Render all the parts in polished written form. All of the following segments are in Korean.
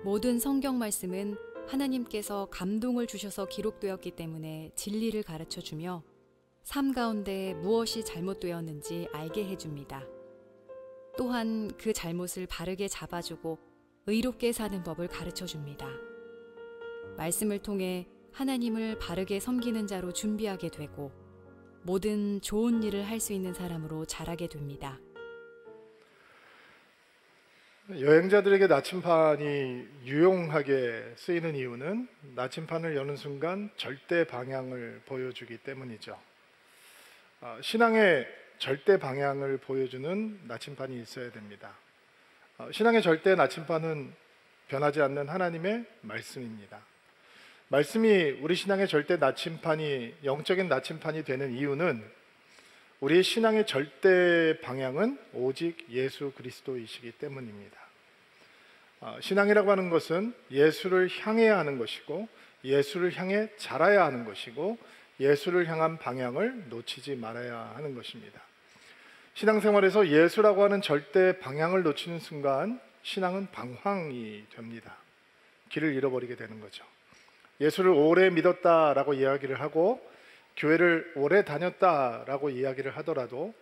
모든 성경 말씀은 하나님께서 감동을 주셔서 기록되었기 때문에 진리를 가르쳐 주며 삶 가운데 무엇이 잘못되었는지 알게 해줍니다. 또한 그 잘못을 바르게 잡아주고 의롭게 사는 법을 가르쳐 줍니다. 말씀을 통해 하나님을 바르게 섬기는 자로 준비하게 되고 모든 좋은 일을 할 수 있는 사람으로 자라게 됩니다. 여행자들에게 나침판이 유용하게 쓰이는 이유는 나침판을 여는 순간 절대 방향을 보여주기 때문이죠. 신앙의 절대 방향을 보여주는 나침판이 있어야 됩니다. 신앙의 절대 나침판은 변하지 않는 하나님의 말씀입니다. 말씀이 우리 신앙의 절대 나침판이, 영적인 나침판이 되는 이유는 우리의 신앙의 절대 방향은 오직 예수 그리스도이시기 때문입니다. 신앙이라고 하는 것은 예수를 향해야 하는 것이고 예수를 향해 자라야 하는 것이고 예수를 향한 방향을 놓치지 말아야 하는 것입니다. 신앙생활에서 예수라고 하는 절대 방향을 놓치는 순간 신앙은 방황이 됩니다. 길을 잃어버리게 되는 거죠. 예수를 오래 믿었다라고 이야기를 하고 교회를 오래 다녔다라고 이야기를 하더라도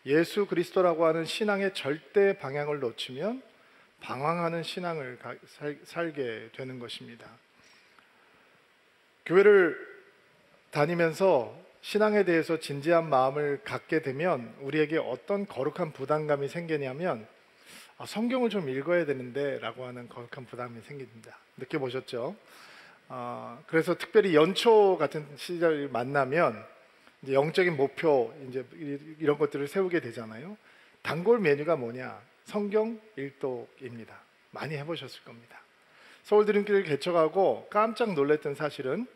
예수 그리스도라고 하는 신앙의 절대 방향을 놓치면 방황하는 신앙을 살게 되는 것입니다. 교회를 다니면서 신앙에 대해서 진지한 마음을 갖게 되면 우리에게 어떤 거룩한 부담감이 생기냐면 성경을 좀 읽어야 되는데 라고 하는 거룩한 부담이 생깁니다. 느껴보셨죠? 그래서 특별히 연초 같은 시절을 만나면 이제 영적인 목표 이제 이런 것들을 세우게 되잖아요. 단골 메뉴가 뭐냐? 성경 일독입니다. 많이 해보셨을 겁니다. 서울드림길을 개척하고 깜짝 놀랐던 사실은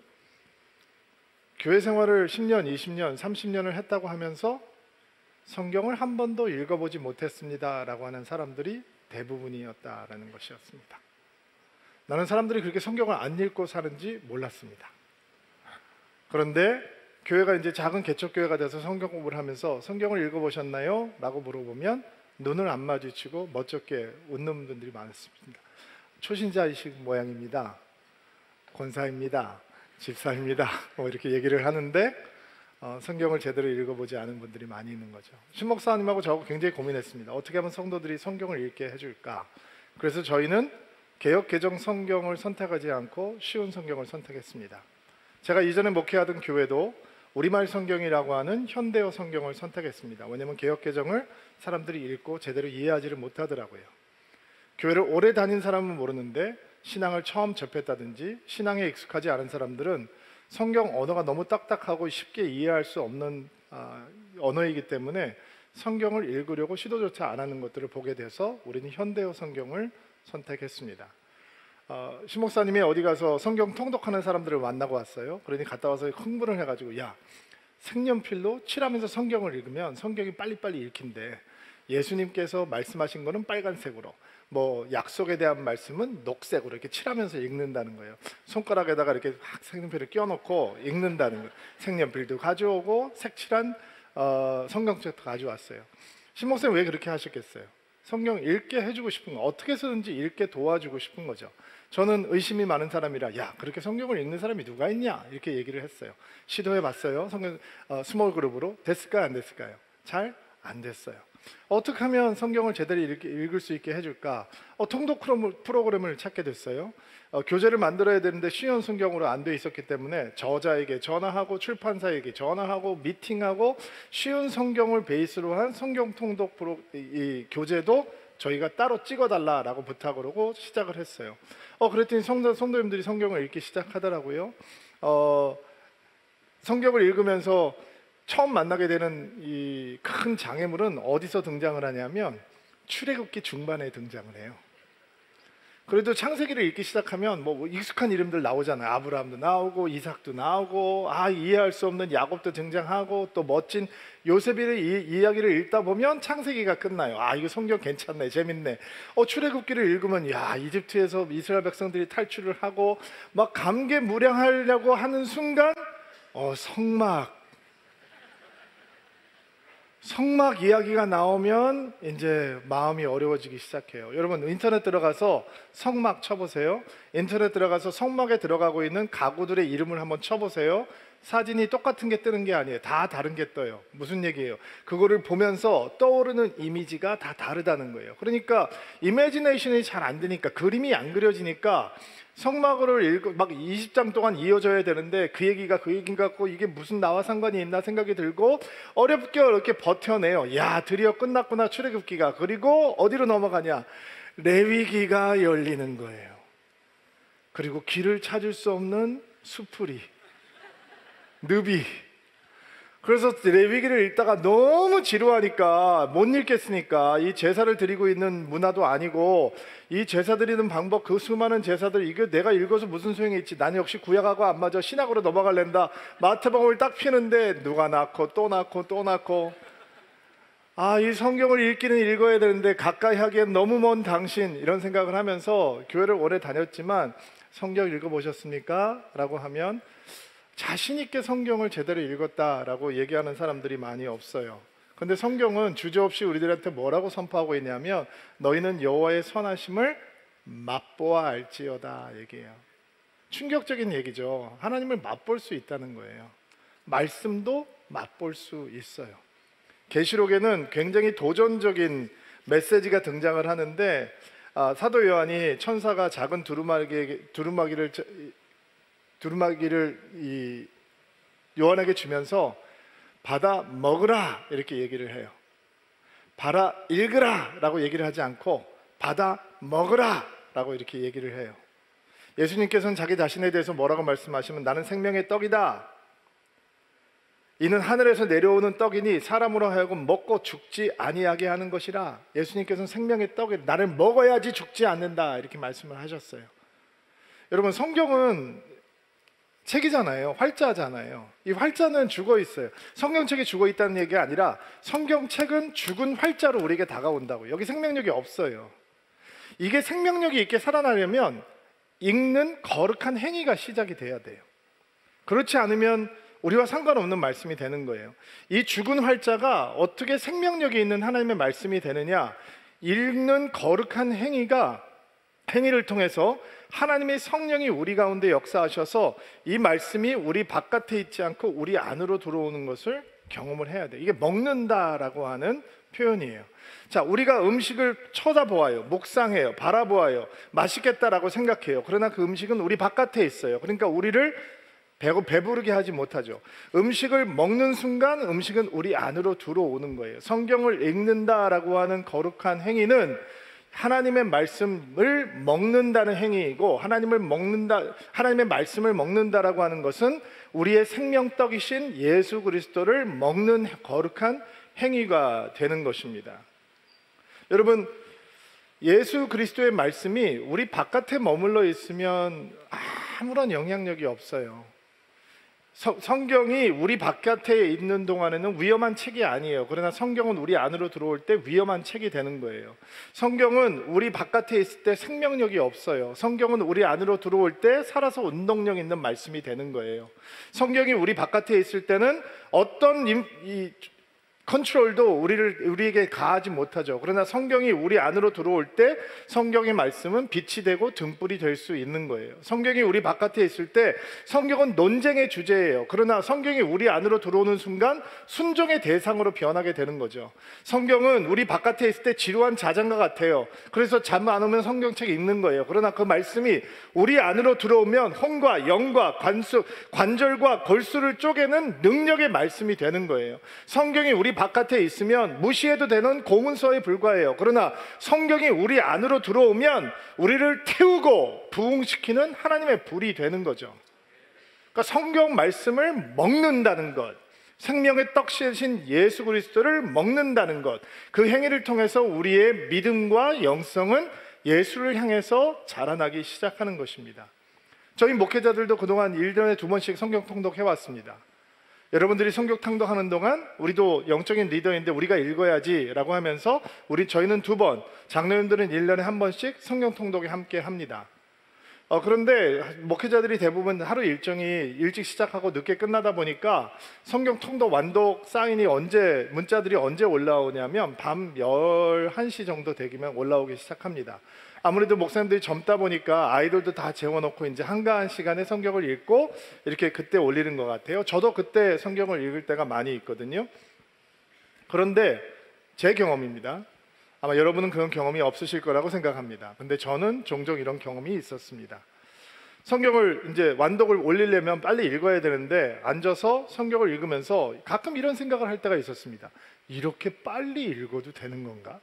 교회 생활을 10년, 20년, 30년을 했다고 하면서 성경을 한 번도 읽어보지 못했습니다 라고 하는 사람들이 대부분이었다라는 것이었습니다. 나는 사람들이 그렇게 성경을 안 읽고 사는지 몰랐습니다. 그런데 교회가 이제 작은 개척교회가 돼서 성경 공부를 하면서 성경을 읽어보셨나요? 라고 물어보면 눈을 안 마주치고 멋쩍게 웃는 분들이 많습니다. 초신자이신 모양입니다. 권사입니다. 집사입니다. 뭐 이렇게 얘기를 하는데 성경을 제대로 읽어보지 않은 분들이 많이 있는 거죠. 신 목사님하고 저하고 굉장히 고민했습니다. 어떻게 하면 성도들이 성경을 읽게 해줄까? 그래서 저희는 개역 개정 성경을 선택하지 않고 쉬운 성경을 선택했습니다. 제가 이전에 목회하던 교회도 우리말 성경이라고 하는 현대어 성경을 선택했습니다. 왜냐하면 개역 개정을 사람들이 읽고 제대로 이해하지를 못하더라고요. 교회를 오래 다닌 사람은 모르는데 신앙을 처음 접했다든지 신앙에 익숙하지 않은 사람들은 성경 언어가 너무 딱딱하고 쉽게 이해할 수 없는 언어이기 때문에 성경을 읽으려고 시도조차 안 하는 것들을 보게 돼서 우리는 현대어 성경을 선택했습니다. 신 목사님이 어디 가서 성경 통독하는 사람들을 만나고 왔어요. 그러니 갔다 와서 흥분을 해가지고 야, 색연필로 칠하면서 성경을 읽으면 성경이 빨리빨리 읽힌대. 예수님께서 말씀하신 거는 빨간색으로, 뭐 약속에 대한 말씀은 녹색으로 이렇게 칠하면서 읽는다는 거예요. 손가락에다가 이렇게 확 색연필을 끼워놓고 읽는다는 거예요. 색연필도 가져오고 색칠한 성경책도 가져왔어요. 신 목사님 왜 그렇게 하셨겠어요? 성경 읽게 해주고 싶은 거, 어떻게 해서든지 읽게 도와주고 싶은 거죠. 저는 의심이 많은 사람이라 야, 그렇게 성경을 읽는 사람이 누가 있냐 이렇게 얘기를 했어요. 시도해봤어요. 성경 스몰 그룹으로. 됐을까요? 안 됐을까요? 잘 안 됐어요. 어떻게 하면 성경을 제대로 읽을 수 있게 해줄까? 통독 프로그램을 찾게 됐어요. 교재를 만들어야 되는데 쉬운 성경으로 안 돼 있었기 때문에 저자에게 전화하고 출판사에게 전화하고 미팅하고 쉬운 성경을 베이스로 한 성경 통독 이 교재도 저희가 따로 찍어달라라고 부탁을 하고 시작을 했어요. 그랬더니 성도님들이 성경을 읽기 시작하더라고요. 성경을 읽으면서 처음 만나게 되는 이 큰 장애물은 어디서 등장을 하냐면 출애굽기 중반에 등장을 해요. 그래도 창세기를 읽기 시작하면 뭐 익숙한 이름들 나오잖아요. 아브라함도 나오고 이삭도 나오고 이해할 수 없는 야곱도 등장하고 또 멋진 요셉의 이야기를 읽다 보면 창세기가 끝나요. 이거 성경 괜찮네, 재밌네. 출애굽기를 읽으면 이집트에서 이스라엘 백성들이 탈출을 하고 막 감개무량하려고 성막 이야기가 나오면 이제 마음이 어려워지기 시작해요. 여러분 인터넷 들어가서 성막 쳐보세요. 인터넷 들어가서 성막에 들어가고 있는 가구들의 이름을 한번 쳐보세요. 사진이 똑같은 게 뜨는 게 아니에요. 다 다른 게 떠요. 무슨 얘기예요? 그거를 보면서 떠오르는 이미지가 다 다르다는 거예요. 그러니까 이미지네이션이 잘 안 되니까, 그림이 안 그려지니까 성막을 막 20장 동안 이어져야 되는데 그 얘기가 같고 이게 무슨 나와 상관이 있나 생각이 들고 어렵게 버텨내요. 야, 드디어 끝났구나, 출애굽기가. 그리고 어디로 넘어가냐? 레위기가 열리는 거예요. 그리고 길을 찾을 수 없는 수풀이, 늪이. 그래서 레위기를 읽다가 너무 지루하니까 못 읽겠으니까, 이 제사를 드리고 있는 문화도 아니고 이 제사 드리는 방법, 그 수많은 제사들, 이거 내가 읽어서 무슨 소용이 있지? 난 역시 구약하고 안 맞아. 신약으로 넘어갈랜다. 마태복음을 딱 피는데 누가 낳고 또 낳고 또 낳고, 아, 이 성경을 읽기는 읽어야 되는데 가까이 하기엔 너무 먼 당신, 이런 생각을 하면서 교회를 오래 다녔지만 성경 읽어보셨습니까? 라고 하면 자신 있게 성경을 제대로 읽었다라고 얘기하는 사람들이 많이 없어요. 근데 성경은 주저없이 우리들한테 뭐라고 선포하고 있냐면 너희는 여호와의 선하심을 맛보아 알지어다 얘기해요. 충격적인 얘기죠. 하나님을 맛볼 수 있다는 거예요. 말씀도 맛볼 수 있어요. 계시록에는 굉장히 도전적인 메시지가 등장을 하는데, 사도 요한이 천사가 작은 두루마기를 요한에게 주면서 받아 먹으라 이렇게 얘기를 해요. 받아 읽으라 라고 얘기를 하지 않고 받아 먹으라 라고 이렇게 얘기를 해요. 예수님께서는 자기 자신에 대해서 뭐라고 말씀하시면 나는 생명의 떡이다. 이는 하늘에서 내려오는 떡이니 사람으로 하여금 먹고 죽지 아니하게 하는 것이라. 예수님께서는 생명의 떡이, 나를 먹어야지 죽지 않는다 이렇게 말씀을 하셨어요. 여러분, 성경은 책이잖아요. 활자잖아요. 이 활자는 죽어 있어요. 성경책이 죽어 있다는 얘기가 아니라 성경책은 죽은 활자로 우리에게 다가온다고. 여기 생명력이 없어요. 이게 생명력이 있게 살아나려면 읽는 거룩한 행위가 시작이 돼야 돼요. 그렇지 않으면 우리와 상관없는 말씀이 되는 거예요. 이 죽은 활자가 어떻게 생명력이 있는 하나님의 말씀이 되느냐? 읽는 거룩한 행위를 통해서 하나님의 성령이 우리 가운데 역사하셔서 이 말씀이 우리 바깥에 있지 않고 우리 안으로 들어오는 것을 경험을 해야 돼요. 이게 먹는다라고 하는 표현이에요. 자, 우리가 음식을 쳐다보아요, 묵상해요, 바라보아요, 맛있겠다라고 생각해요. 그러나 그 음식은 우리 바깥에 있어요. 그러니까 우리를 배부르게 하지 못하죠. 음식을 먹는 순간 음식은 우리 안으로 들어오는 거예요. 성경을 읽는다라고 하는 거룩한 행위는 하나님의 말씀을 먹는다는 행위이고, 하나님의 말씀을 먹는다라고 하는 것은 우리의 생명떡이신 예수 그리스도를 먹는 거룩한 행위가 되는 것입니다. 여러분, 예수 그리스도의 말씀이 우리 바깥에 머물러 있으면 아무런 영향력이 없어요. 성경이 우리 바깥에 있는 동안에는 위험한 책이 아니에요. 그러나 성경은 우리 안으로 들어올 때 위험한 책이 되는 거예요. 성경은 우리 바깥에 있을 때 생명력이 없어요. 성경은 우리 안으로 들어올 때 살아서 운동력 있는 말씀이 되는 거예요. 성경이 우리 바깥에 있을 때는 어떤 컨트롤도 우리에게 가하지 못하죠. 그러나 성경이 우리 안으로 들어올 때 성경의 말씀은 빛이 되고 등불이 될 수 있는 거예요. 성경이 우리 바깥에 있을 때 성경은 논쟁의 주제예요. 그러나 성경이 우리 안으로 들어오는 순간 순종의 대상으로 변하게 되는 거죠. 성경은 우리 바깥에 있을 때 지루한 자장가 같아요. 그래서 잠 안 오면 성경책 읽는 거예요. 그러나 그 말씀이 우리 안으로 들어오면 혼과 영과 관절과 골수를 쪼개는 능력의 말씀이 되는 거예요. 성경이 우리 바깥에 있으면 무시해도 되는 공문서에 불과해요. 그러나 성경이 우리 안으로 들어오면 우리를 태우고 부흥시키는 하나님의 불이 되는 거죠. 그러니까 성경 말씀을 먹는다는 것, 생명의 떡이신 예수 그리스도를 먹는다는 것, 그 행위를 통해서 우리의 믿음과 영성은 예수를 향해서 자라나기 시작하는 것입니다. 저희 목회자들도 그동안 1년에 2번씩 성경 통독해 왔습니다. 여러분들이 성경 통독하는 동안 우리도 영적인 리더인데 우리가 읽어야지 라고 하면서 저희는 2번, 장로님들은 1년에 1번씩 성경 통독에 함께 합니다. 그런데 목회자들이 대부분 하루 일정이 일찍 시작하고 늦게 끝나다 보니까 성경 통독 완독 사인이 문자들이 언제 올라오냐면 밤 11시 정도 되면 올라오기 시작합니다. 아무래도 목사님들이 젊다 보니까 아이들도 다 재워놓고 이제 한가한 시간에 성경을 읽고 이렇게 그때 올리는 것 같아요. 저도 그때 성경을 읽을 때가 많이 있거든요. 그런데 제 경험입니다. 아마 여러분은 그런 경험이 없으실 거라고 생각합니다. 근데 저는 종종 이런 경험이 있었습니다. 성경을 이제 완독을 올리려면 빨리 읽어야 되는데 앉아서 성경을 읽으면서 가끔 이런 생각을 할 때가 있었습니다. 이렇게 빨리 읽어도 되는 건가?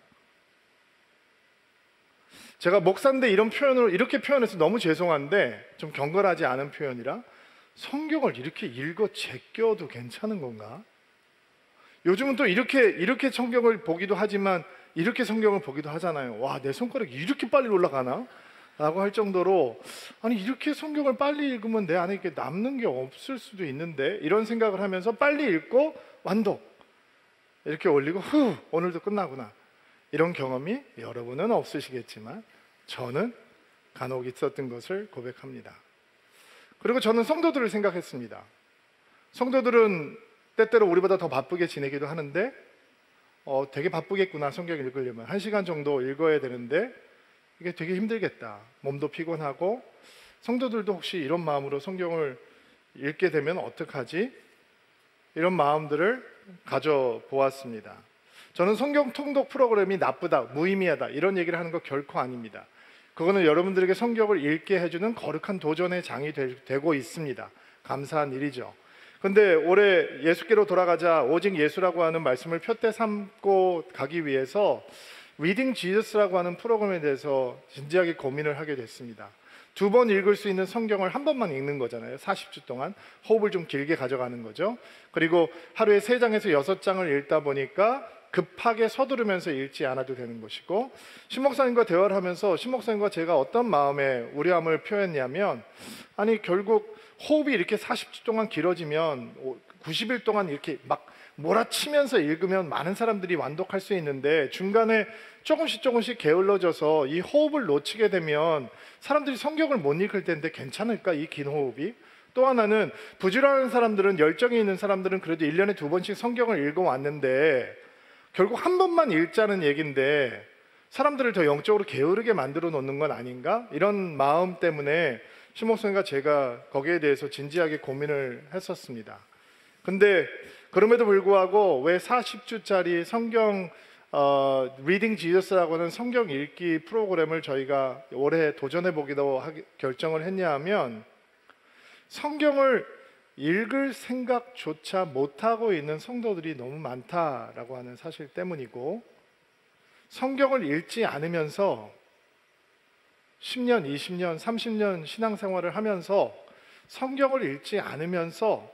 제가 목사인데 이렇게 표현해서 너무 죄송한데 좀 경건하지 않은 표현이라 성경을 이렇게 읽어 제껴도 괜찮은 건가? 요즘은 또 이렇게 성경을 보기도 하지만 이렇게 성경을 보기도 하잖아요. 와, 내 손가락이 이렇게 빨리 올라가나? 라고 할 정도로 아니 이렇게 성경을 빨리 읽으면 내 안에 이렇게 남는 게 없을 수도 있는데 이런 생각을 하면서 빨리 읽고 완독 이렇게 올리고 오늘도 끝나구나 이런 경험이 여러분은 없으시겠지만 저는 간혹 있었던 것을 고백합니다. 그리고 저는 성도들을 생각했습니다. 성도들은 때때로 우리보다 더 바쁘게 지내기도 하는데 되게 바쁘겠구나. 성경 읽으려면 1시간 정도 읽어야 되는데 이게 되게 힘들겠다. 몸도 피곤하고 성도들도 혹시 이런 마음으로 성경을 읽게 되면 어떡하지? 이런 마음들을 가져보았습니다. 저는 성경 통독 프로그램이 나쁘다, 무의미하다 이런 얘기를 하는 거 결코 아닙니다. 그거는 여러분들에게 성경을 읽게 해주는 거룩한 도전의 장이 되고 있습니다. 감사한 일이죠. 근데 올해 예수께로 돌아가자 오직 예수라고 하는 말씀을 표대 삼고 가기 위해서 Reading Jesus라고 하는 프로그램에 대해서 진지하게 고민을 하게 됐습니다. 2번 읽을 수 있는 성경을 한 번만 읽는 거잖아요. 40주 동안 호흡을 좀 길게 가져가는 거죠. 그리고 하루에 3장에서 6장을 읽다 보니까 급하게 서두르면서 읽지 않아도 되는 것이고, 신목사님과 대화를 하면서 신목사님과 제가 어떤 마음의 우려함을 표했냐면, 아니 결국 호흡이 이렇게 40주 동안 길어지면 90일 동안 이렇게 막 몰아치면서 읽으면 많은 사람들이 완독할 수 있는데 중간에 조금씩 게을러져서 이 호흡을 놓치게 되면 사람들이 성경을 못 읽을 텐데 괜찮을까, 이 긴 호흡이? 또 하나는 부지런한 사람들은, 열정이 있는 사람들은 그래도 1년에 2번씩 성경을 읽어왔는데 결국 한 번만 읽자는 얘기인데 사람들을 더 영적으로 게으르게 만들어 놓는 건 아닌가? 이런 마음 때문에 신목사님과 제가 거기에 대해서 진지하게 고민을 했었습니다. 근데 그럼에도 불구하고 왜 40주짜리 성경 Reading Jesus라고 하는 성경 읽기 프로그램을 저희가 올해 도전해 보기도 결정을 했냐 하면, 성경을 읽을 생각조차 못하고 있는 성도들이 너무 많다라고 하는 사실 때문이고, 성경을 읽지 않으면서 10년, 20년, 30년 신앙생활을 하면서 성경을 읽지 않으면서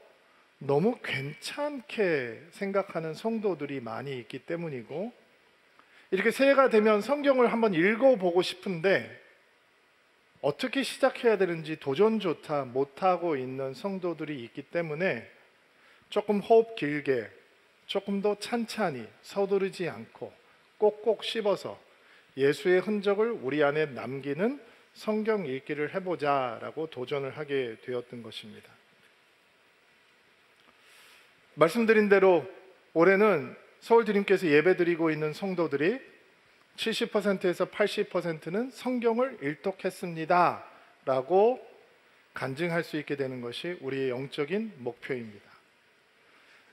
너무 괜찮게 생각하는 성도들이 많이 있기 때문이고, 이렇게 새해가 되면 성경을 한번 읽어보고 싶은데 어떻게 시작해야 되는지 도전조차 못하고 있는 성도들이 있기 때문에 조금 호흡 길게, 조금 더 찬찬히, 서두르지 않고 꼭꼭 씹어서 예수의 흔적을 우리 안에 남기는 성경 읽기를 해보자라고 도전을 하게 되었던 것입니다. 말씀드린 대로 올해는 서울드림께서 예배드리고 있는 성도들이 70%에서 80%는 성경을 일독했습니다 라고 간증할 수 있게 되는 것이 우리의 영적인 목표입니다.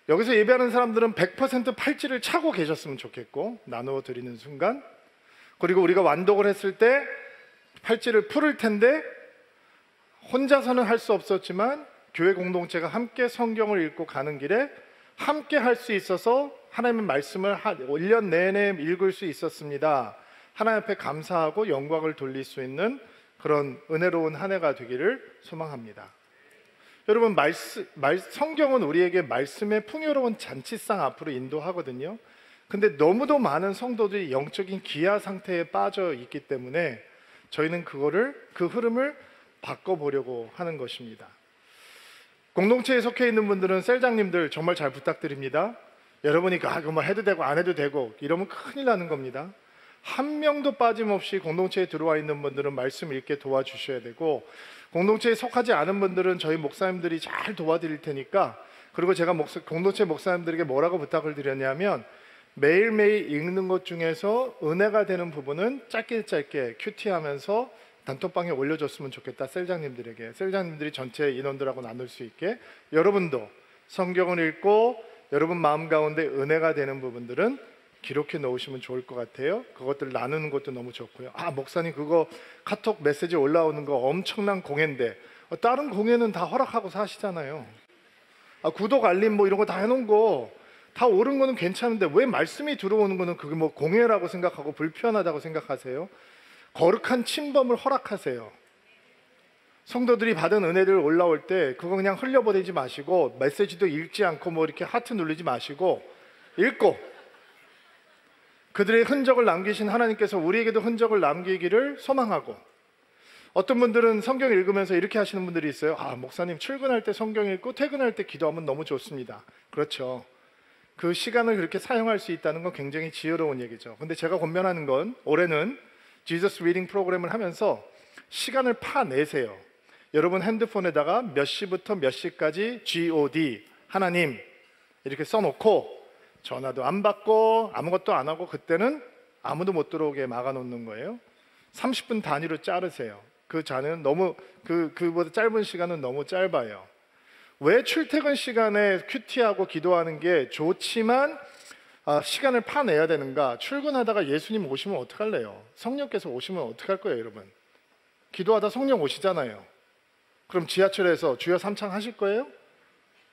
여기서 예배하는 사람들은 100% 팔찌를 차고 계셨으면 좋겠고, 나누어 드리는 순간, 그리고 우리가 완독을 했을 때 팔찌를 풀을 텐데 혼자서는 할 수 없었지만 교회 공동체가 함께 성경을 읽고 가는 길에 함께 할 수 있어서 하나님의 말씀을 1년 내내 읽을 수 있었습니다. 하나님 앞에 감사하고 영광을 돌릴 수 있는 그런 은혜로운 한 해가 되기를 소망합니다. 여러분, 성경은 우리에게 말씀의 풍요로운 잔치상 앞으로 인도하거든요. 근데 너무도 많은 성도들이 영적인 기아 상태에 빠져 있기 때문에 저희는 그 흐름을 바꿔보려고 하는 것입니다. 공동체에 속해 있는 분들은 셀장님들 정말 잘 부탁드립니다. 여러분이 그거 뭐 해도 되고 안 해도 되고 이러면 큰일 나는 겁니다. 한 명도 빠짐없이 공동체에 들어와 있는 분들은 말씀 읽게 도와주셔야 되고, 공동체에 속하지 않은 분들은 저희 목사님들이 잘 도와드릴 테니까, 그리고 제가 공동체 목사님들에게 뭐라고 부탁을 드렸냐면, 매일매일 읽는 것 중에서 은혜가 되는 부분은 짧게 큐티하면서 단톡방에 올려줬으면 좋겠다. 셀장님들이 전체 인원들하고 나눌 수 있게. 여러분도 성경을 읽고 여러분 마음 가운데 은혜가 되는 부분들은 기록해 놓으시면 좋을 것 같아요. 그것들 나누는 것도 너무 좋고요. 목사님 그거 카톡 메시지 올라오는 거 엄청난 공예인데, 다른 공예는 다 허락하고 사시잖아요. 구독 알림 뭐 이런 거 다 해놓은 거 다 옳은 거는 괜찮은데 왜 말씀이 들어오는 거는 그게 뭐 공예라고 생각하고 불편하다고 생각하세요? 거룩한 침범을 허락하세요. 성도들이 받은 은혜들 올라올 때 그거 그냥 흘려보내지 마시고, 메시지도 읽지 않고 뭐 이렇게 하트 누르지 마시고, 읽고 그들의 흔적을 남기신 하나님께서 우리에게도 흔적을 남기기를 소망하고. 어떤 분들은 성경 읽으면서 이렇게 하시는 분들이 있어요. 목사님 출근할 때 성경 읽고 퇴근할 때 기도하면 너무 좋습니다. 그렇죠. 그 시간을 그렇게 사용할 수 있다는 건 굉장히 지혜로운 얘기죠. 근데 제가 권면하는 건, 올해는 지저스 리딩 프로그램을 하면서 시간을 파내세요. 여러분 핸드폰에다가 몇 시부터 몇 시까지 God, 하나님 이렇게 써놓고 전화도 안 받고 아무것도 안 하고, 그때는 아무도 못 들어오게 막아놓는 거예요. 30분 단위로 자르세요. 그 잔은 너무 그보다 짧은 시간은 너무 짧아요. 왜 출퇴근 시간에 큐티하고 기도하는 게 좋지만 시간을 파내야 되는가? 출근하다가 예수님 오시면 어떡할래요? 성령께서 오시면 어떡할 거예요, 여러분? 기도하다 성령 오시잖아요. 그럼 지하철에서 주여 삼창 하실 거예요?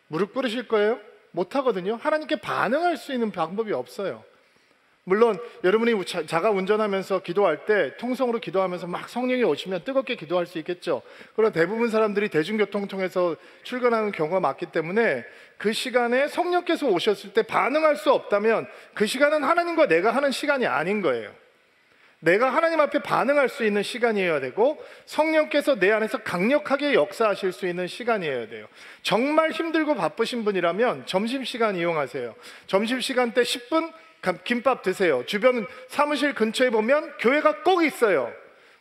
무릎 꿇으실 거예요? 못 하거든요. 하나님께 반응할 수 있는 방법이 없어요. 물론 여러분이 자가 운전하면서 기도할 때 통성으로 기도하면서 막 성령이 오시면 뜨겁게 기도할 수 있겠죠. 그러나 대부분 사람들이 대중교통 통해서 출근하는 경우가 많기 때문에 그 시간에 성령께서 오셨을 때 반응할 수 없다면 그 시간은 하나님과 내가 하는 시간이 아닌 거예요. 내가 하나님 앞에 반응할 수 있는 시간이어야 되고, 성령께서 내 안에서 강력하게 역사하실 수 있는 시간이어야 돼요. 정말 힘들고 바쁘신 분이라면 점심시간 이용하세요. 점심시간 때 10분 김밥 드세요. 주변 사무실 근처에 보면 교회가 꼭 있어요.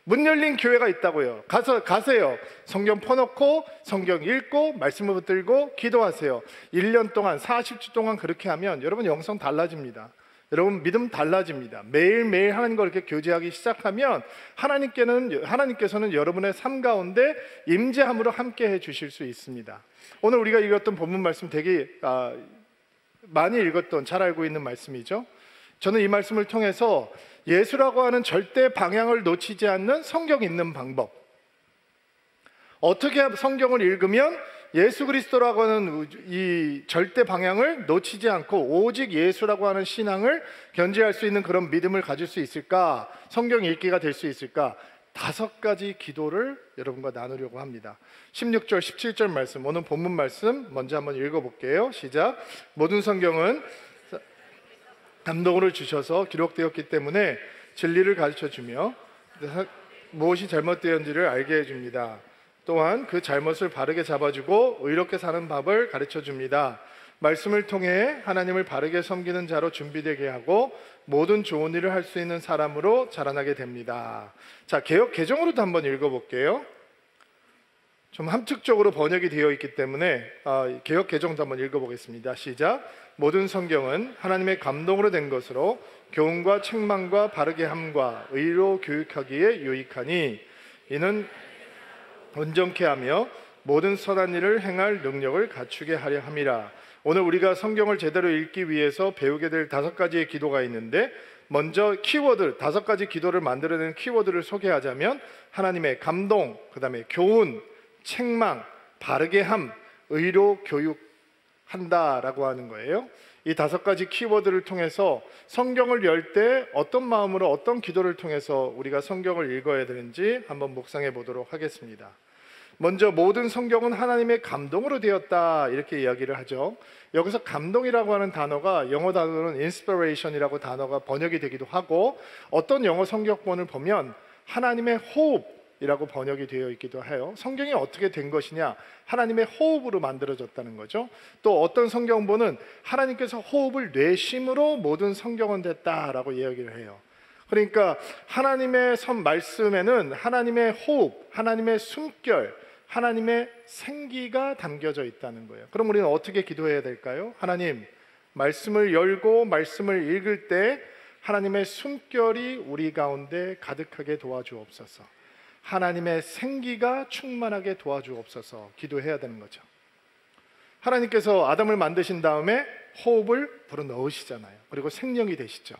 문 열린 교회가 있다고요. 가세요. 성경 퍼놓고 성경 읽고 말씀을 붙들고 기도하세요. 1년 동안 40주 동안 그렇게 하면 여러분 영성 달라집니다. 여러분 믿음 달라집니다. 매일매일 하나님과 이렇게 교제하기 시작하면 하나님께서는 여러분의 삶 가운데 임재함으로 함께 해주실 수 있습니다. 오늘 우리가 읽었던 본문 말씀 되게 많이 읽었던, 잘 알고 있는 말씀이죠. 저는 이 말씀을 통해서 예수라고 하는 절대 방향을 놓치지 않는 성경 읽는 방법, 어떻게 성경을 읽으면 예수 그리스도라고 하는 이 절대 방향을 놓치지 않고 오직 예수라고 하는 신앙을 견지할 수 있는 그런 믿음을 가질 수 있을까, 성경 읽기가 될 수 있을까, 5가지 기도를 여러분과 나누려고 합니다. 16절, 17절 말씀, 오늘 본문 말씀 먼저 한번 읽어볼게요. 시작. 모든 성경은 감동을 주셔서 기록되었기 때문에 진리를 가르쳐주며 무엇이 잘못되었는지를 알게 해줍니다. 또한 그 잘못을 바르게 잡아주고 의롭게 사는 법을 가르쳐줍니다. 말씀을 통해 하나님을 바르게 섬기는 자로 준비되게 하고 모든 좋은 일을 할 수 있는 사람으로 자라나게 됩니다. 자, 개역 개정으로도 한번 읽어볼게요. 좀 함축적으로 번역이 되어 있기 때문에 개역 개정도 한번 읽어보겠습니다. 시작. 모든 성경은 하나님의 감동으로 된 것으로 교훈과 책망과 바르게 함과 의로 교육하기에 유익하니 이는 온전케 하며 모든 선한 일을 행할 능력을 갖추게 하려 함이라. 오늘 우리가 성경을 제대로 읽기 위해서 배우게 될 5가지의 기도가 있는데, 먼저 키워드, 5가지 기도를 만들어내는 키워드를 소개하자면 하나님의 감동, 그 다음에 교훈, 책망, 바르게 함, 의로 교육한다라고 하는 거예요. 이 5가지 키워드를 통해서 성경을 열 때 어떤 마음으로 어떤 기도를 통해서 우리가 성경을 읽어야 되는지 한번 묵상해 보도록 하겠습니다. 먼저 모든 성경은 하나님의 감동으로 되었다, 이렇게 이야기를 하죠. 여기서 감동이라고 하는 단어가 영어 단어로는 inspiration이라고 단어가 번역이 되기도 하고, 어떤 영어 성경본을 보면 하나님의 호흡이라고 번역이 되어 있기도 해요. 성경이 어떻게 된 것이냐, 하나님의 호흡으로 만들어졌다는 거죠. 또 어떤 성경본은 하나님께서 호흡을 내심으로 모든 성경은 됐다라고 이야기를 해요. 그러니까 하나님의 말씀에는 하나님의 호흡, 하나님의 숨결, 하나님의 생기가 담겨져 있다는 거예요. 그럼 우리는 어떻게 기도해야 될까요? 하나님, 말씀을 열고 말씀을 읽을 때 하나님의 숨결이 우리 가운데 가득하게 도와주옵소서. 하나님의 생기가 충만하게 도와주옵소서. 기도해야 되는 거죠. 하나님께서 아담을 만드신 다음에 호흡을 불어넣으시잖아요. 그리고 생명이 되시죠.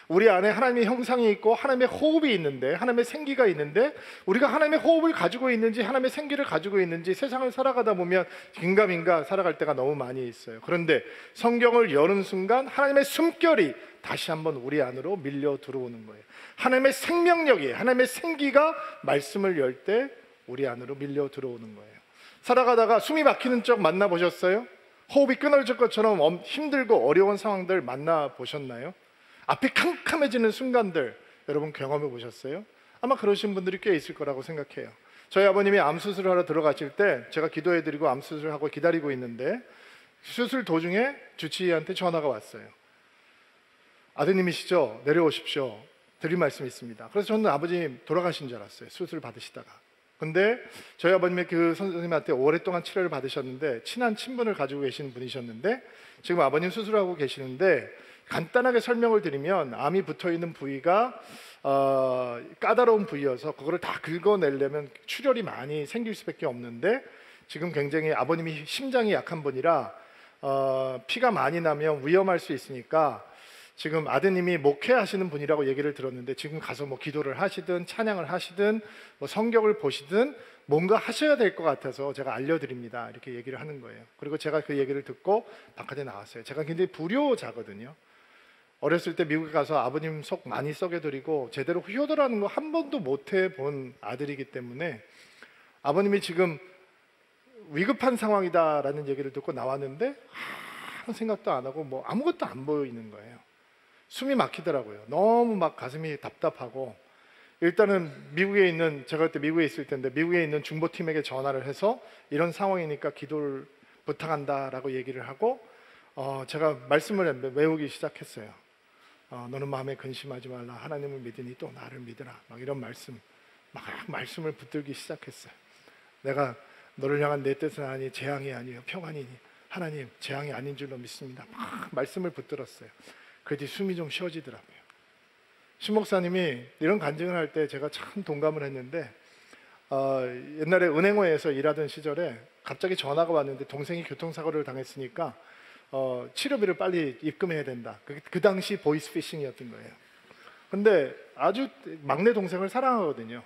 우리 안에 하나님의 형상이 있고 하나님의 호흡이 있는데, 하나님의 생기가 있는데, 우리가 하나님의 호흡을 가지고 있는지 하나님의 생기를 가지고 있는지 세상을 살아가다 보면 긴가민가 살아갈 때가 너무 많이 있어요. 그런데 성경을 여는 순간 하나님의 숨결이 다시 한번 우리 안으로 밀려 들어오는 거예요. 하나님의 생명력이, 하나님의 생기가 말씀을 열 때 우리 안으로 밀려 들어오는 거예요. 살아가다가 숨이 막히는 적 만나보셨어요? 호흡이 끊어질 것처럼 힘들고 어려운 상황들 만나보셨나요? 앞이 캄캄해지는 순간들 여러분 경험해 보셨어요? 아마 그러신 분들이 꽤 있을 거라고 생각해요. 저희 아버님이 암 수술을 하러 들어가실 때 제가 기도해드리고 암 수술을 하고 기다리고 있는데 수술 도중에 주치의한테 전화가 왔어요. 아드님이시죠? 내려오십시오. 드릴 말씀이 있습니다. 그래서 저는 아버님 돌아가신 줄 알았어요. 수술 받으시다가. 근데 저희 아버님의 그 선생님한테 오랫동안 치료를 받으셨는데 친한 친분을 가지고 계신 분이셨는데 지금 아버님 수술하고 계시는데 간단하게 설명을 드리면 암이 붙어있는 부위가 까다로운 부위여서 그거를 다 긁어내려면 출혈이 많이 생길 수밖에 없는데 지금 굉장히 아버님이 심장이 약한 분이라 피가 많이 나면 위험할 수 있으니까 지금 아드님이 목회하시는 분이라고 얘기를 들었는데 지금 가서 뭐 기도를 하시든 찬양을 하시든 뭐 성경을 보시든 뭔가 하셔야 될 것 같아서 제가 알려드립니다. 이렇게 얘기를 하는 거예요. 그리고 제가 그 얘기를 듣고 바깥에 나왔어요. 제가 굉장히 불효자거든요. 어렸을 때 미국에 가서 아버님 속 많이 썩여드리고 제대로 효도라는 거 한 번도 못 해본 아들이기 때문에 아버님이 지금 위급한 상황이다라는 얘기를 듣고 나왔는데 아무 생각도 안 하고 뭐 아무것도 안 보이는 거예요. 숨이 막히더라고요. 너무 막 가슴이 답답하고 일단은 미국에 있는 제가 그때 미국에 있을 때인데 미국에 있는 중보팀에게 전화를 해서 이런 상황이니까 기도를 부탁한다라고 얘기를 하고 제가 말씀을 외우기 시작했어요. 너는 마음에 근심하지 말라. 하나님을 믿으니 또 나를 믿으라. 막 이런 말씀을 붙들기 시작했어요. 내가 너를 향한 내 뜻은 아니 재앙이 아니요 평안이니 하나님 재앙이 아닌 줄로 믿습니다. 막 말씀을 붙들었어요. 그 뒤 숨이 좀 쉬어지더라고요. 신 목사님이 이런 간증을 할 때 제가 참 동감을 했는데 옛날에 은행원에서 일하던 시절에 갑자기 전화가 왔는데 동생이 교통사고를 당했으니까 치료비를 빨리 입금해야 된다. 그 당시 보이스피싱이었던 거예요. 근데 아주 막내 동생을 사랑하거든요.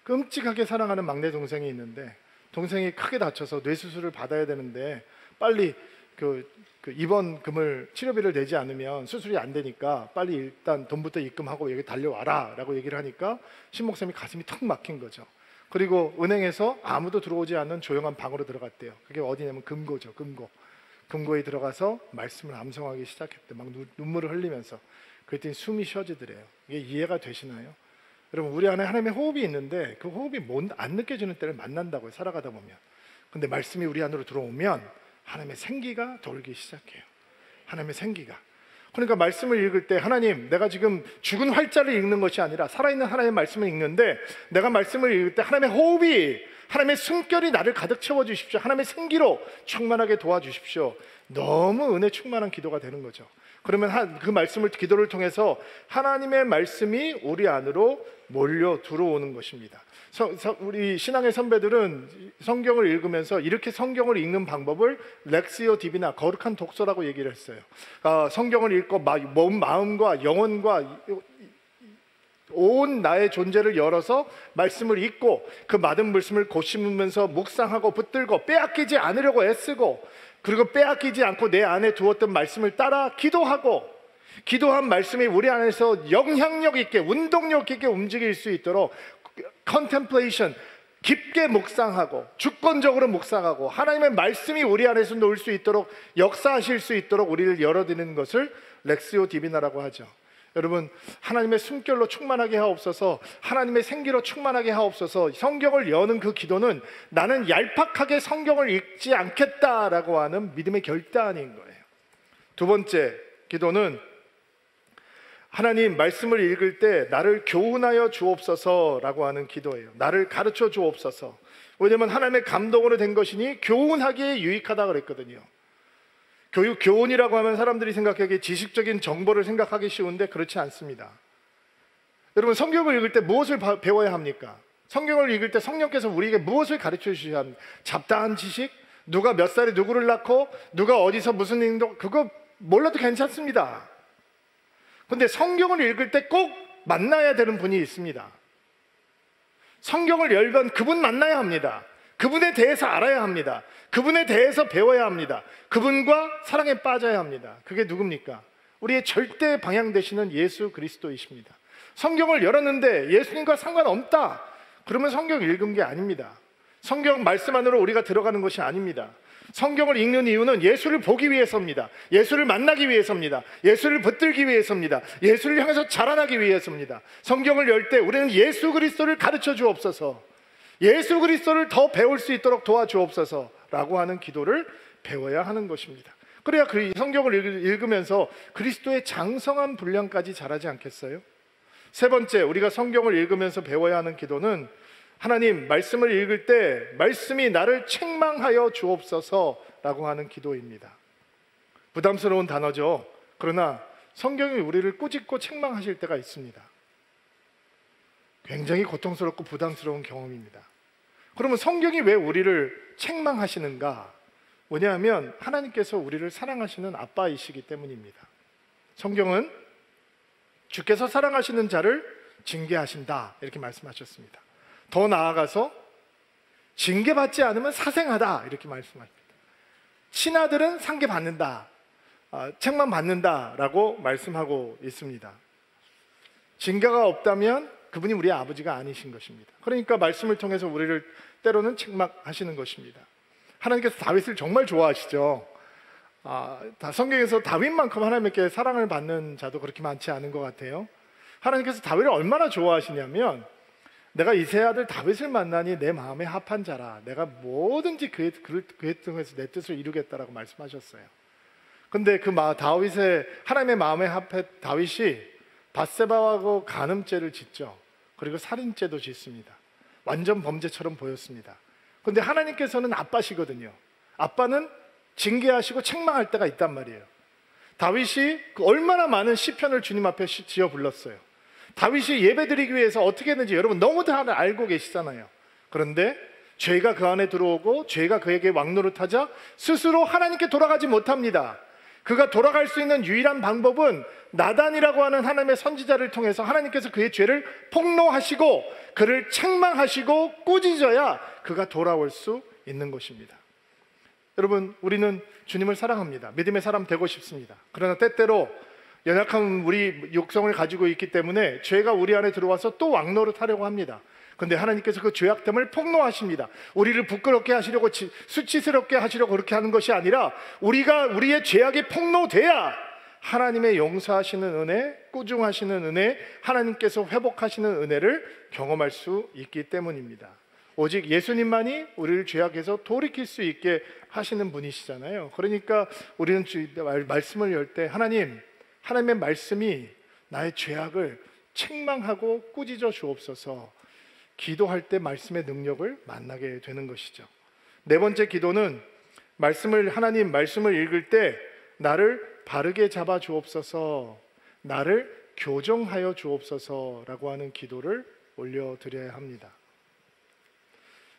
끔찍하게 사랑하는 막내 동생이 있는데 동생이 크게 다쳐서 뇌수술을 받아야 되는데 빨리 그 입원금을 치료비를 내지 않으면 수술이 안 되니까 빨리 일단 돈부터 입금하고 여기 달려와라 라고 얘기를 하니까 신 목사님이 가슴이 턱 막힌 거죠. 그리고 은행에서 아무도 들어오지 않는 조용한 방으로 들어갔대요. 그게 어디냐면 금고죠. 금고에 들어가서 말씀을 암송하기 시작했대. 막 눈물을 흘리면서. 그랬더니 숨이 쉬어지더래요. 이게 이해가 되시나요? 여러분 우리 안에 하나님의 호흡이 있는데 그 호흡이 안 느껴지는 때를 만난다고요. 살아가다 보면. 근데 말씀이 우리 안으로 들어오면 하나님의 생기가 돌기 시작해요. 하나님의 생기가. 그러니까 말씀을 읽을 때 하나님 내가 지금 죽은 활자를 읽는 것이 아니라 살아있는 하나님의 말씀을 읽는데 내가 말씀을 읽을 때 하나님의 호흡이 하나님의 숨결이 나를 가득 채워주십시오. 하나님의 생기로 충만하게 도와주십시오. 너무 은혜 충만한 기도가 되는 거죠. 그러면 그 말씀을 기도를 통해서 하나님의 말씀이 우리 안으로 몰려 들어오는 것입니다. 우리 신앙의 선배들은 성경을 읽으면서 이렇게 성경을 읽는 방법을 렉시오 디비나 거룩한 독서라고 얘기를 했어요. 성경을 읽고 몸, 마음과 영혼과 온 나의 존재를 열어서 말씀을 읽고 그 받은 말씀을 고심으면서 묵상하고 붙들고 빼앗기지 않으려고 애쓰고 그리고 빼앗기지 않고 내 안에 두었던 말씀을 따라 기도하고 기도한 말씀이 우리 안에서 영향력 있게 운동력 있게 움직일 수 있도록 컨템플레이션 깊게 묵상하고 주권적으로 묵상하고 하나님의 말씀이 우리 안에서 놓을 수 있도록 역사하실 수 있도록 우리를 열어드리는 것을 렉시오 디비나라고 하죠. 여러분 하나님의 숨결로 충만하게 하옵소서. 하나님의 생기로 충만하게 하옵소서. 성경을 여는 그 기도는 나는 얄팍하게 성경을 읽지 않겠다라고 하는 믿음의 결단인 거예요. 두 번째 기도는 하나님 말씀을 읽을 때 나를 교훈하여 주옵소서라고 하는 기도예요. 나를 가르쳐 주옵소서. 왜냐하면 하나님의 감동으로 된 것이니 교훈하기에 유익하다 그랬거든요. 교훈이라고 하면 사람들이 생각하기에 지식적인 정보를 생각하기 쉬운데 그렇지 않습니다. 여러분, 성경을 읽을 때 무엇을 배워야 합니까? 성경을 읽을 때 성령께서 우리에게 무엇을 가르쳐 주셔야 합니까? 잡다한 지식? 누가 몇 살에 누구를 낳고 누가 어디서 무슨 행동, 그거 몰라도 괜찮습니다. 근데 성경을 읽을 때 꼭 만나야 되는 분이 있습니다. 성경을 열면 그분 만나야 합니다. 그분에 대해서 알아야 합니다. 그분에 대해서 배워야 합니다. 그분과 사랑에 빠져야 합니다. 그게 누굽니까? 우리의 절대 방향 되시는 예수 그리스도이십니다. 성경을 열었는데 예수님과 상관없다, 그러면 성경 읽은 게 아닙니다. 성경 말씀 안으로 우리가 들어가는 것이 아닙니다. 성경을 읽는 이유는 예수를 보기 위해서입니다. 예수를 만나기 위해서입니다. 예수를 붙들기 위해서입니다. 예수를 향해서 자라나기 위해서입니다. 성경을 열 때 우리는 예수 그리스도를 가르쳐 주옵소서, 예수 그리스도를 더 배울 수 있도록 도와주옵소서 라고 하는 기도를 배워야 하는 것입니다. 그래야 그 성경을 읽으면서 그리스도의 장성한 분량까지 자라지 않겠어요? 세 번째, 우리가 성경을 읽으면서 배워야 하는 기도는 하나님 말씀을 읽을 때 말씀이 나를 책망하여 주옵소서라고 하는 기도입니다. 부담스러운 단어죠. 그러나 성경이 우리를 꾸짖고 책망하실 때가 있습니다. 굉장히 고통스럽고 부담스러운 경험입니다. 그러면 성경이 왜 우리를 책망하시는가? 왜냐하면 하나님께서 우리를 사랑하시는 아빠이시기 때문입니다. 성경은 주께서 사랑하시는 자를 징계하신다 이렇게 말씀하셨습니다. 더 나아가서 징계받지 않으면 사생하다 이렇게 말씀합니다. 친아들은 상계받는다, 책망받는다라고 말씀하고 있습니다. 징계가 없다면 그분이 우리의 아버지가 아니신 것입니다. 그러니까 말씀을 통해서 우리를 때로는 책망하시는 것입니다. 하나님께서 다윗을 정말 좋아하시죠. 성경에서 다윗만큼 하나님께 사랑을 받는 자도 그렇게 많지 않은 것 같아요. 하나님께서 다윗을 얼마나 좋아하시냐면, 내가 이세 아들 다윗을 만나니 내 마음에 합한 자라, 내가 뭐든지 그의 통해서 내 뜻을 이루겠다라고 말씀하셨어요. 근데 다윗의 하나님의 마음에 합해 다윗이 밧세바하고 간음죄를 짓죠. 그리고 살인죄도 짓습니다. 완전 범죄처럼 보였습니다. 근데 하나님께서는 아빠시거든요. 아빠는 징계하시고 책망할 때가 있단 말이에요. 다윗이 얼마나 많은 시편을 주님 앞에 지어 불렀어요. 다윗이 예배드리기 위해서 어떻게 했는지 여러분 너무 다 알고 계시잖아요. 그런데 죄가 그 안에 들어오고 죄가 그에게 왕노릇하자 스스로 하나님께 돌아가지 못합니다. 그가 돌아갈 수 있는 유일한 방법은 나단이라고 하는 하나님의 선지자를 통해서 하나님께서 그의 죄를 폭로하시고 그를 책망하시고 꾸짖어야 그가 돌아올 수 있는 것입니다. 여러분, 우리는 주님을 사랑합니다. 믿음의 사람 되고 싶습니다. 그러나 때때로 연약한 우리 육성을 가지고 있기 때문에 죄가 우리 안에 들어와서 또 왕노릇하려고 합니다. 그런데 하나님께서 그 죄악됨을 폭로하십니다. 우리를 부끄럽게 하시려고, 수치스럽게 하시려고 그렇게 하는 것이 아니라 우리가 우리의 죄악이 폭로돼야 하나님의 용서하시는 은혜, 꾸중하시는 은혜, 하나님께서 회복하시는 은혜를 경험할 수 있기 때문입니다. 오직 예수님만이 우리를 죄악에서 돌이킬 수 있게 하시는 분이시잖아요. 그러니까 우리는 말씀을 열 때 하나님의 말씀이 나의 죄악을 책망하고 꾸짖어 주옵소서, 기도할 때 말씀의 능력을 만나게 되는 것이죠. 네 번째 기도는 하나님 말씀을 읽을 때 나를 바르게 잡아 주옵소서, 나를 교정하여 주옵소서라고 하는 기도를 올려드려야 합니다.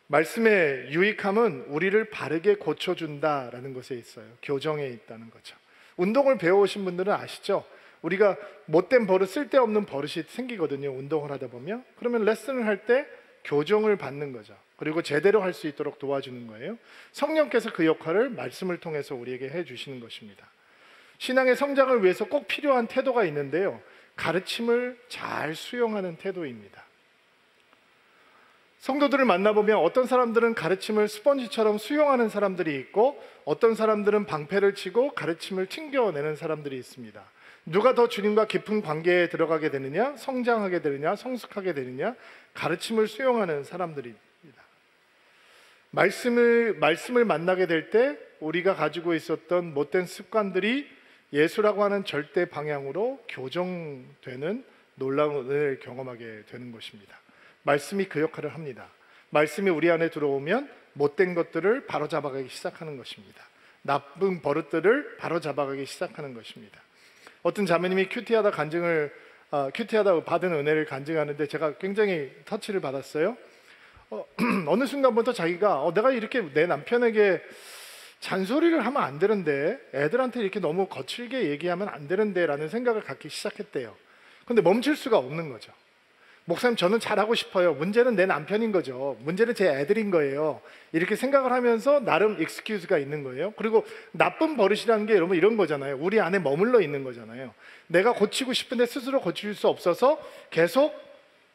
말씀의 유익함은 우리를 바르게 고쳐준다라는 것에 있어요. 교정에 있다는 거죠. 운동을 배워오신 분들은 아시죠? 우리가 못된 버릇, 쓸데없는 버릇이 생기거든요. 운동을 하다 보면. 그러면 레슨을 할 때 교정을 받는 거죠. 그리고 제대로 할 수 있도록 도와주는 거예요. 성령께서 그 역할을 말씀을 통해서 우리에게 해주시는 것입니다. 신앙의 성장을 위해서 꼭 필요한 태도가 있는데요, 가르침을 잘 수용하는 태도입니다. 성도들을 만나보면 어떤 사람들은 가르침을 스펀지처럼 수용하는 사람들이 있고, 어떤 사람들은 방패를 치고 가르침을 튕겨내는 사람들이 있습니다. 누가 더 주님과 깊은 관계에 들어가게 되느냐, 성장하게 되느냐, 성숙하게 되느냐, 가르침을 수용하는 사람들입니다. 말씀을 만나게 될 때 우리가 가지고 있었던 못된 습관들이 예수라고 하는 절대 방향으로 교정되는 놀라운 은혜를 경험하게 되는 것입니다. 말씀이 그 역할을 합니다. 말씀이 우리 안에 들어오면 못된 것들을 바로잡아가기 시작하는 것입니다. 나쁜 버릇들을 바로잡아가기 시작하는 것입니다. 어떤 자매님이 큐티하다 받은 은혜를 간증하는데 제가 굉장히 터치를 받았어요. 어느 순간부터 자기가 내가 이렇게 내 남편에게 잔소리를 하면 안 되는데, 애들한테 이렇게 너무 거칠게 얘기하면 안 되는데 라는 생각을 갖기 시작했대요. 근데 멈출 수가 없는 거죠. 목사님, 저는 잘하고 싶어요. 문제는 내 남편인 거죠. 문제는 제 애들인 거예요. 이렇게 생각을 하면서 나름 익스큐즈가 있는 거예요. 그리고 나쁜 버릇이라는 게 여러분 이런 거잖아요. 우리 안에 머물러 있는 거잖아요. 내가 고치고 싶은데 스스로 고칠 수 없어서 계속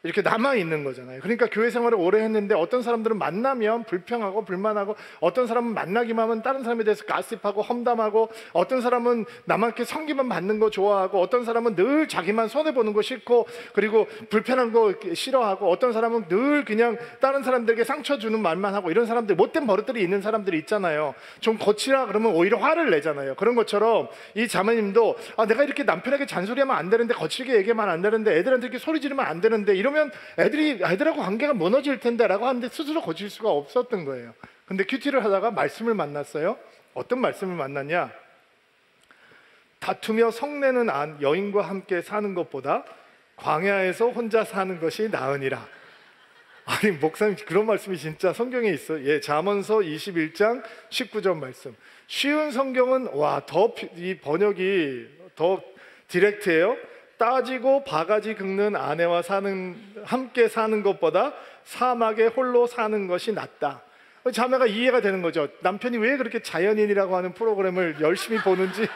이렇게 남아있는 거잖아요. 그러니까 교회 생활을 오래 했는데 어떤 사람들은 만나면 불평하고 불만하고, 어떤 사람은 만나기만 하면 다른 사람에 대해서 가십하고 험담하고, 어떤 사람은 남한테 성기만 받는 거 좋아하고, 어떤 사람은 늘 자기만 손해보는 거 싫고 그리고 불편한 거 싫어하고, 어떤 사람은 늘 그냥 다른 사람들에게 상처 주는 말만 하고, 이런 사람들, 못된 버릇들이 있는 사람들이 있잖아요. 좀 고치라 그러면 오히려 화를 내잖아요. 그런 것처럼 이 자매님도 내가 이렇게 남편에게 잔소리하면 안 되는데, 거칠게 얘기하면 안 되는데, 애들한테 이렇게 소리 지르면 안 되는데, 이러면 애들하고 관계가 무너질 텐데 라고 하는데 스스로 고칠 수가 없었던 거예요. 근데 큐티를 하다가 말씀을 만났어요. 어떤 말씀을 만났냐? 다투며 성내는 여인과 함께 사는 것보다 광야에서 혼자 사는 것이 나으니라. 아니, 목사님, 그런 말씀이 진짜 성경에 있어요. 잠언서 21장 19절 말씀. 쉬운 성경은 이 번역이 더 디렉트해요. 따지고 바가지 긁는 아내와 함께 사는 것보다 사막에 홀로 사는 것이 낫다. 자매가 이해가 되는 거죠. 남편이 왜 그렇게 자연인이라고 하는 프로그램을 열심히 보는지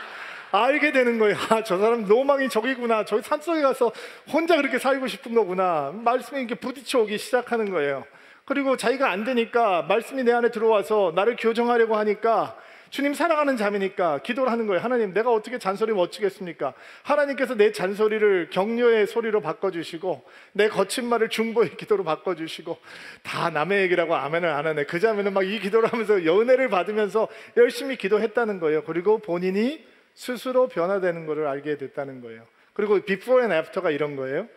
알게 되는 거예요. 저 사람 로망이 저기구나. 저기 산속에 가서 혼자 그렇게 살고 싶은 거구나. 말씀이 이렇게 부딪혀 오기 시작하는 거예요. 그리고 자기가 안 되니까 말씀이 내 안에 들어와서 나를 교정하려고 하니까, 주님 사랑하는 자매니까 기도를 하는 거예요. 하나님, 내가 어떻게 잔소리 멋지겠습니까? 하나님께서 내 잔소리를 격려의 소리로 바꿔주시고, 내 거친 말을 중보의 기도로 바꿔주시고, 다 남의 얘기라고 아멘을 안 하네. 그 자매는 막 이 기도를 하면서 은혜를 받으면서 열심히 기도했다는 거예요. 그리고 본인이 스스로 변화되는 것을 알게 됐다는 거예요. 그리고 비포 앤 애프터가 이런 거예요.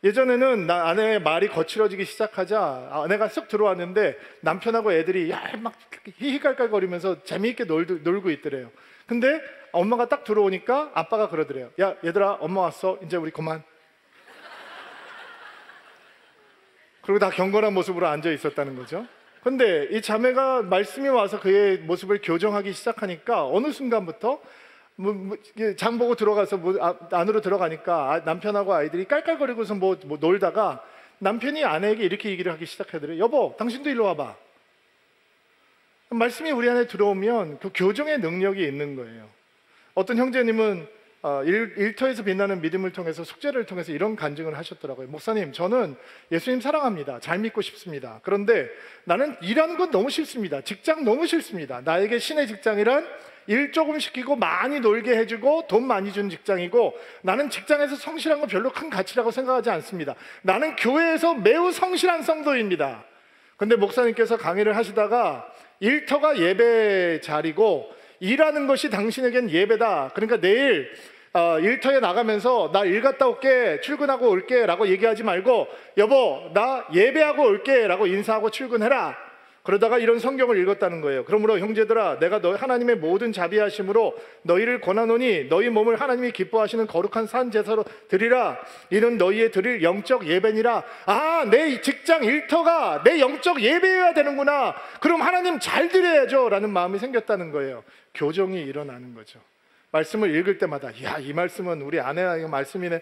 예전에는 아내의 말이 거칠어지기 시작하자 아내가 쓱 들어왔는데 남편하고 애들이 막 히히깔깔거리면서 재미있게 놀고 있더래요. 근데 엄마가 딱 들어오니까 아빠가 그러더래요. 야, 얘들아, 엄마 왔어. 이제 우리 그만. 그리고 다 경건한 모습으로 앉아 있었다는 거죠. 근데 이 자매가 말씀이 와서 그의 모습을 교정하기 시작하니까 어느 순간부터 장 보고 들어가서 안으로 들어가니까 남편하고 아이들이 깔깔거리고서 놀다가 남편이 아내에게 이렇게 얘기를 하기 시작하더래요. 여보, 당신도 일로 와봐. 말씀이 우리 안에 들어오면 그 교정의 능력이 있는 거예요. 어떤 형제님은 일터에서 빛나는 믿음을 통해서, 숙제를 통해서 이런 간증을 하셨더라고요. 목사님, 저는 예수님 사랑합니다. 잘 믿고 싶습니다. 그런데 나는 일하는 건 너무 싫습니다. 직장 너무 싫습니다. 나에게 신의 직장이란 일 조금 시키고 많이 놀게 해주고 돈 많이 준 직장이고, 나는 직장에서 성실한 건 별로 큰 가치라고 생각하지 않습니다. 나는 교회에서 매우 성실한 성도입니다. 근데 목사님께서 강의를 하시다가 일터가 예배 자리고 일하는 것이 당신에겐 예배다. 그러니까 내일 일터에 나가면서 나 일 갔다 올게, 출근하고 올게 라고 얘기하지 말고, 여보, 나 예배하고 올게 라고 인사하고 출근해라. 그러다가 이런 성경을 읽었다는 거예요. 그러므로 형제들아, 내가 하나님의 모든 자비하심으로 너희를 권하노니 너희 몸을 하나님이 기뻐하시는 거룩한 산 제사로 드리라. 이는 너희의 드릴 영적 예배니라. 내 직장 일터가 내 영적 예배여야 되는구나. 그럼 하나님 잘 드려야죠 라는 마음이 생겼다는 거예요. 교정이 일어나는 거죠. 말씀을 읽을 때마다, 이 말씀은 우리 아내의 말씀이네.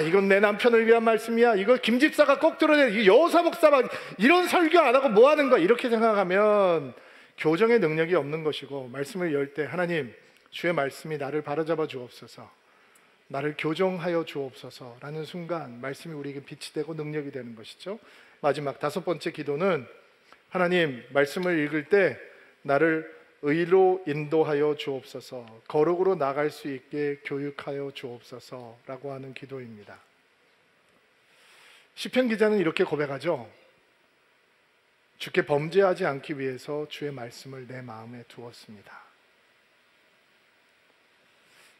이건 내 남편을 위한 말씀이야. 이거 김 집사가 꼭 들어야 돼. 여사 목사가 이런 설교 안 하고 뭐 하는 거야. 이렇게 생각하면 교정의 능력이 없는 것이고, 말씀을 열 때 하나님, 주의 말씀이 나를 바로잡아 주옵소서, 나를 교정하여 주옵소서 라는 순간 말씀이 우리에게 빛이 되고 능력이 되는 것이죠. 마지막 5번째 기도는, 하나님, 말씀을 읽을 때 나를 의로 인도하여 주옵소서, 거룩으로 나갈 수 있게 교육하여 주옵소서 라고 하는 기도입니다. 시편 기자는 이렇게 고백하죠. 주께 범죄하지 않기 위해서 주의 말씀을 내 마음에 두었습니다.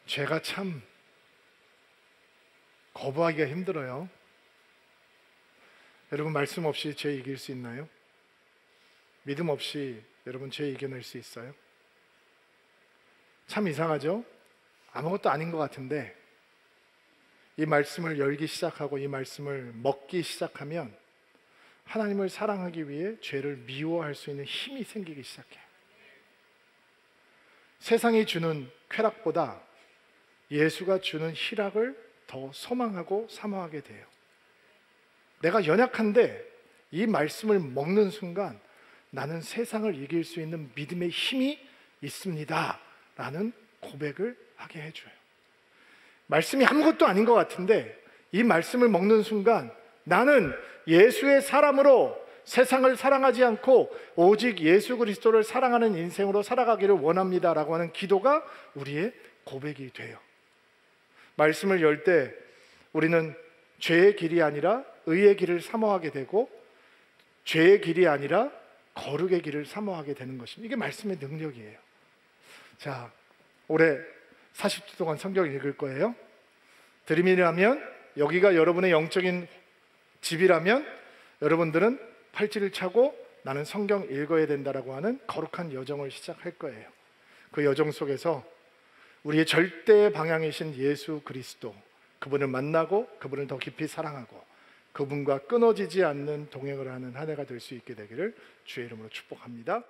죄가 참 거부하기가 힘들어요. 여러분, 말씀 없이 죄 이길 수 있나요? 믿음 없이 여러분 죄 이겨낼 수 있어요? 참 이상하죠? 아무것도 아닌 것 같은데 이 말씀을 열기 시작하고 이 말씀을 먹기 시작하면 하나님을 사랑하기 위해 죄를 미워할 수 있는 힘이 생기기 시작해요. 세상이 주는 쾌락보다 예수가 주는 희락을 더 소망하고 사모하게 돼요. 내가 연약한데 이 말씀을 먹는 순간 나는 세상을 이길 수 있는 믿음의 힘이 있습니다 라는 고백을 하게 해줘요. 말씀이 아무것도 아닌 것 같은데 이 말씀을 먹는 순간 나는 예수의 사람으로 세상을 사랑하지 않고 오직 예수 그리스도를 사랑하는 인생으로 살아가기를 원합니다 라고 하는 기도가 우리의 고백이 돼요. 말씀을 열 때 우리는 죄의 길이 아니라 의의 길을 사모하게 되고 죄의 길이 아니라 거룩의 길을 사모하게 되는 것입니다. 이게 말씀의 능력이에요. 자, 올해 40주 동안 성경을 읽을 거예요. 드림이라면, 여기가 여러분의 영적인 집이라면 여러분들은 팔찌를 차고 나는 성경 읽어야 된다라고 하는 거룩한 여정을 시작할 거예요. 그 여정 속에서 우리의 절대 방향이신 예수 그리스도, 그분을 만나고 그분을 더 깊이 사랑하고 그분과 끊어지지 않는 동행을 하는 한 해가 될 수 있게 되기를 주의 이름으로 축복합니다.